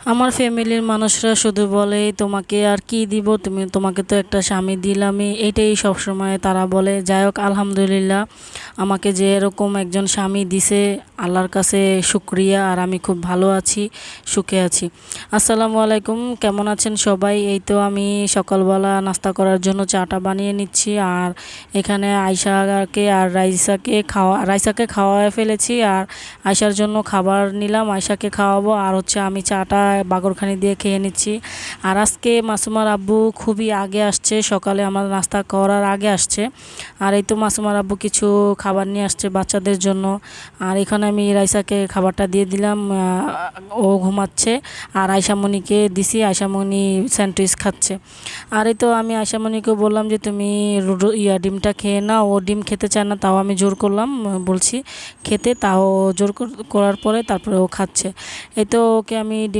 আমার ফ্যামিলির মানুষরা শুধু বলে, তোমাকে আর কি দিব, তোমাকে তো একটা স্বামী দিলামই, এইটাই সবসময় তারা বলে। যাই হোক, আলহামদুলিল্লাহ, আমাকে যে এরকম একজন স্বামী দিছে, আল্লাহর কাছে শুক্রিয়া। আর আমি খুব ভালো আছি, সুখে আছি। আসসালামু আলাইকুম, কেমন আছেন সবাই? এই তো আমি সকালবেলা নাস্তা করার জন্য চাটা বানিয়ে নিচ্ছি। আর এখানে আয়শাকে আর রাইসাকে খাওয়ায় ফেলেছি। আর আয়শার জন্য খাবার নিলাম, আয়শাকে খাওয়াবো। আর হচ্ছে আমি চাটা বাগরখানি দিয়ে খেয়ে নিচ্ছি। আর আজকে মাসুমার আব্বু খুবই আগে আসছে, সকালে আমার নাস্তা করার আগে আসছে। আর এই তো মাসুমার আব্বু কিছু খাবার নিয়ে আসছে বাচ্চাদের জন্য। আর এখানে আমি রাইসাকে খাবারটা দিয়ে দিলাম, ও ঘুমাচ্ছে। আর আয়শামণিকে দিছি, আয়শামণি স্যান্ডউইচ খাচ্ছে। আর এই তো আমি আয়শামণিকে বললাম যে তুমি ডিমটা খেয়ে নাও। ও ডিম খেতে চায় না, তাও আমি জোর করলাম, বলছি খেতে, তাও জোর করার পরে তারপরে ও খাচ্ছে। এই তো ওকে আমি